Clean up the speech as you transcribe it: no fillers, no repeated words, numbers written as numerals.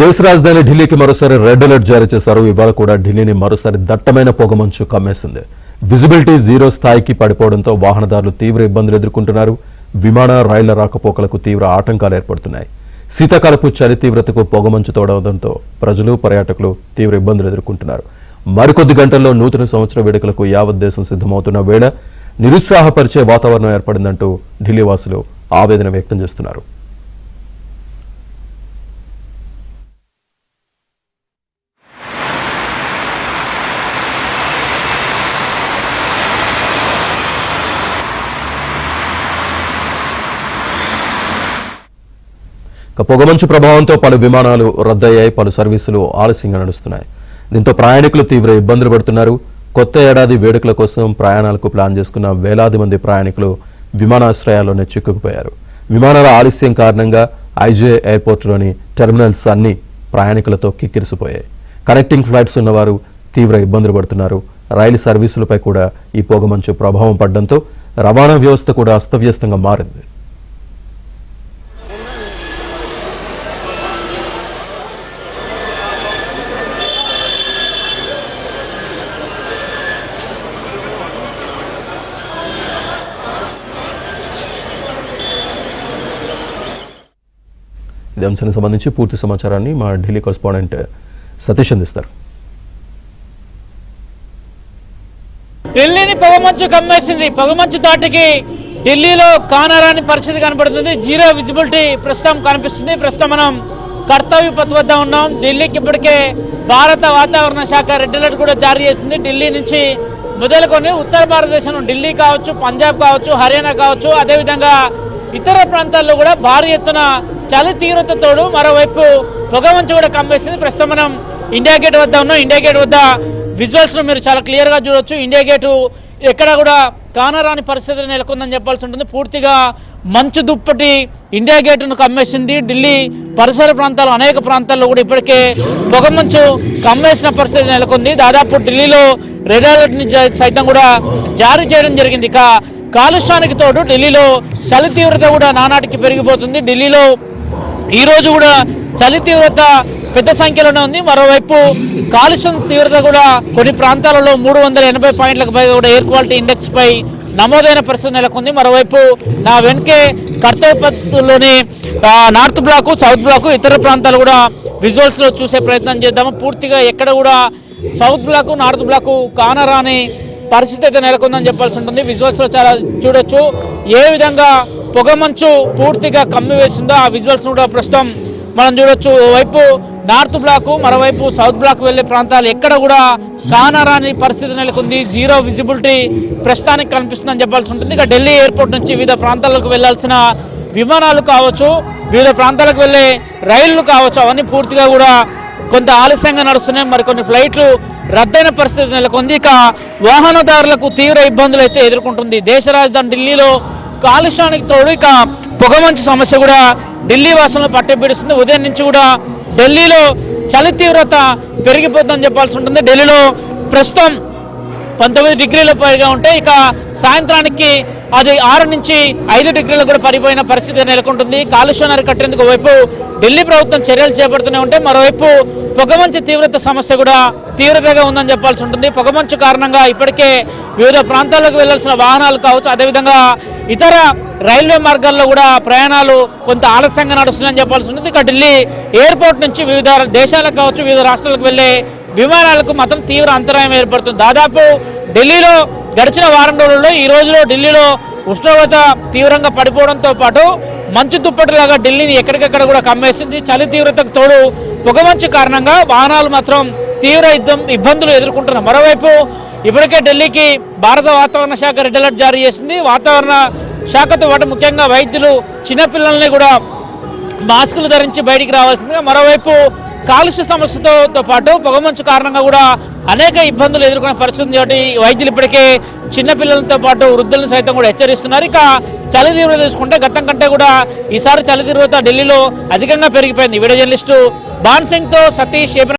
దేశ రాజధాని ఢిల్లీకి మరోసారి రెడ్ అలర్ట్ జారీ చేశారు. ఇవాళ కూడా ఢిల్లీని మరోసారి దట్టమైన పొగమంచు కమ్మేసింది. విజిబిలిటీ జీరో స్థాయికి పడిపోవడంతో వాహనదారులు తీవ్ర ఇబ్బందులు ఎదుర్కొంటున్నారు. విమాన రైళ్ల రాకపోకలకు తీవ్ర ఆటంకాలు ఏర్పడుతున్నాయి. శీతాకాలపు చలి తీవ్రతకు పొగమంచు తోడవడంతో ప్రజలు పర్యాటకులు తీవ్ర ఇబ్బందులు ఎదుర్కొంటున్నారు. మరికొద్ది గంటల్లో నూతన సంవత్సర వేడుకలకు యావత్ దేశం సిద్ధమవుతున్న వేళ నిరుత్సాహపరిచే వాతావరణం ఏర్పడిందంటూ ఢిల్లీ వాసులు ఆవేదన వ్యక్తం చేస్తున్నారు. పొగమంచు ప్రభావంతో పలు విమానాలు రద్దయ్యాయి. పలు సర్వీసులు ఆలస్యంగా నడుస్తున్నాయి. దీంతో ప్రయాణికులు తీవ్ర ఇబ్బందులు పడుతున్నారు. కొత్త ఏడాది వేడుకల కోసం ప్రయాణాలకు ప్లాన్ చేసుకున్న వేలాది మంది ప్రయాణికులు విమానాశ్రయాల్లోనే చిక్కుకుపోయారు. విమానాల ఆలస్యం కారణంగా ఐజే ఎయిర్పోర్టులోని టెర్మినల్స్ అన్ని ప్రయాణికులతో కిక్కిరిసిపోయాయి. కనెక్టింగ్ ఫ్లైట్స్ ఉన్నవారు తీవ్ర ఇబ్బందులు పడుతున్నారు. రైలు సర్వీసులపై కూడా ఈ పొగమంచు ప్రభావం పడడంతో రవాణా వ్యవస్థ కూడా అస్తవ్యస్తంగా మారింది. ఇదే అంశానికి సంబంధించి పూర్తి సమాచారాన్ని మా ఢిల్లీ కరెస్పాండెంట్ సతీష్ అందిస్తారు. ఢిల్లీని పొగమంచు కమ్మేసింది. పొగమంచు దాటికి ఢిల్లీలో కానరాని పరిస్థితి కనబడుతుంది. జీరో విజిబిలిటీ ప్రస్తుతం కనిపిస్తుంది. ప్రస్తుతం మనం కర్తవ్య పథ్ వద్ద ఉన్నాం. ఢిల్లీకి ఇప్పటికే భారత వాతావరణ శాఖ రెడ్ అలర్ట్ కూడా జారీ చేసింది. ఢిల్లీ నుంచి మొదలుకొని ఉత్తర భారతదేశంలో ఢిల్లీ కావచ్చు, పంజాబ్ కావచ్చు, హర్యానా కావచ్చు, అదేవిధంగా ఇతర ప్రాంతాల్లో కూడా భారీ ఎత్తున చలి తీవ్రతతోడు మరోవైపు పొగమంచు కూడా కమ్మేసింది. ప్రస్తుతం మనం ఇండియా గేట్ వద్ద ఉన్నాం. ఇండియా గేట్ వద్ద విజువల్స్ను మీరు చాలా క్లియర్గా చూడొచ్చు. ఇండియా గేటు ఎక్కడ కూడా కానరాని పరిస్థితి నెలకొందని చెప్పాల్సి ఉంటుంది. పూర్తిగా మంచు దుప్పటి ఇండియా గేటును కమ్మేసింది. ఢిల్లీ పరిసర ప్రాంతాలు అనేక ప్రాంతాల్లో కూడా ఇప్పటికే పొగమంచు కమ్మేసిన పరిస్థితి నెలకొంది. దాదాపు ఢిల్లీలో రెడ్ అలర్ట్ని సైతం కూడా జారీ చేయడం జరిగింది. ఇక కాలుష్యానికి తోడు ఢిల్లీలో చలి తీవ్రత కూడా నానాటికి పెరిగిపోతుంది. ఢిల్లీలో ఈరోజు కూడా చలి తీవ్రత పెద్ద సంఖ్యలోనే ఉంది. మరోవైపు కాలుష్యం తీవ్రత కూడా కొన్ని ప్రాంతాలలో 380 పాయింట్లకు పైగా కూడా ఎయిర్ క్వాలిటీ ఇండెక్స్ పై నమోదైన పరిస్థితి నెలకొంది. మరోవైపు నా వెనుకే కర్తవ్యపథ్లోని నార్త్ బ్లాకు, సౌత్ బ్లాకు, ఇతర ప్రాంతాలు కూడా విజువల్స్లో చూసే ప్రయత్నం చేద్దాము. పూర్తిగా ఎక్కడ కూడా సౌత్ బ్లాకు, నార్త్ బ్లాకు కానరాని పరిస్థితి అయితే నెలకొందని చెప్పాల్సి ఉంటుంది. విజువల్స్లో చాలా చూడొచ్చు ఏ విధంగా పొగమంచు పూర్తిగా కమ్మివేసిందో ఆ విజువల్స్ కూడా ప్రస్తుతం మనం చూడొచ్చు. ఓవైపు నార్త్ బ్లాకు, మరోవైపు సౌత్ బ్లాక్ వెళ్లే ప్రాంతాలు ఎక్కడ కూడా కానరాని పరిస్థితి నెలకొంది. జీరో విజిబిలిటీ ప్రస్తుతానికి కనిపిస్తుందని చెప్పాల్సి ఉంటుంది. ఇక ఢిల్లీ ఎయిర్పోర్ట్ నుంచి వివిధ ప్రాంతాలకు వెళ్లాల్సిన విమానాలు కావచ్చు, వివిధ ప్రాంతాలకు వెళ్లే రైళ్లు కావచ్చు, అవన్నీ పూర్తిగా కూడా కొంత ఆలస్యంగా నడుస్తున్నాయి. మరికొన్ని ఫ్లైట్లు రద్దయిన పరిస్థితి నెలకొంది. ఇక వాహనదారులకు తీవ్ర ఇబ్బందులు అయితే ఎదుర్కొంటుంది. దేశ రాజధాని ఢిల్లీలో కాలుష్యానికి తోడు ఇక పొగమంచు సమస్య కూడా ఢిల్లీ వాసులను పట్టబిడుస్తుంది. ఉదయం నుంచి కూడా ఢిల్లీలో చలి తీవ్రత పెరిగిపోతుందని చెప్పాల్సి ఉంటుంది. ఢిల్లీలో ప్రస్తుతం 19 డిగ్రీల పైగా ఉంటే ఇక సాయంత్రానికి అది 6 నుంచి 5 డిగ్రీలకు కూడా పడిపోయిన పరిస్థితి నెలకొంటుంది. కాలుష్యాన్ని అరికట్టేందుకు వైపు ఢిల్లీ ప్రభుత్వం చర్యలు చేపడుతూనే ఉంటే మరోవైపు పొగమంచు తీవ్రత సమస్య కూడా తీవ్రతగా ఉందని చెప్పాల్సి ఉంటుంది. పొగమంచు కారణంగా ఇప్పటికే వివిధ ప్రాంతాలకు వెళ్లాల్సిన వాహనాలు కావచ్చు, అదేవిధంగా ఇతర రైల్వే మార్గాల్లో కూడా ప్రయాణాలు కొంత ఆలస్యంగా నడుస్తున్నాయని చెప్పాల్సి ఉంటుంది. ఇక ఢిల్లీ ఎయిర్పోర్ట్ నుంచి వివిధ దేశాలకు కావచ్చు, వివిధ రాష్ట్రాలకు వెళ్లే విమానాలకు మాత్రం తీవ్ర అంతరాయం ఏర్పడుతుంది. దాదాపు ఢిల్లీలో గడిచిన వారం రోజుల్లో ఈ రోజులో ఢిల్లీలో ఉష్ణోగ్రత తీవ్రంగా పడిపోవడంతో పాటు మంచు దుప్పటిలాగా ఢిల్లీని ఎక్కడికక్కడ కూడా కమ్మేసింది. చలి తీవ్రతకు తోడు పొగమంచు కారణంగా వాహనాలు మాత్రం తీవ్ర ఇబ్బందులు ఎదుర్కొంటున్నారు. మరోవైపు ఇప్పటికే ఢిల్లీకి భారత వాతావరణ శాఖ రెడ్ అలర్ట్ జారీ చేసింది. వాతావరణ శాఖతో పాటు ముఖ్యంగా వైద్యులు చిన్నపిల్లల్ని కూడా మాస్కులు ధరించి బయటికి రావాల్సిందిగా, మరోవైపు కాలుష్య సమస్యతో పాటు పొగమంచు కారణంగా కూడా అనేక ఇబ్బందులు ఎదుర్కొనే పరిస్థితి కాబట్టి వైద్యులు ఇప్పటికే చిన్నపిల్లలతో పాటు వృద్ధులను సైతం కూడా హెచ్చరిస్తున్నారు. ఇక చలి తీవ్రత చూసుకుంటే గతం కంటే కూడా ఈసారి చలి తీవ్రత ఢిల్లీలో అధికంగా పెరిగిపోయింది. వీడియో జర్నలిస్టు బాన్ సింగ్తో సతీష్.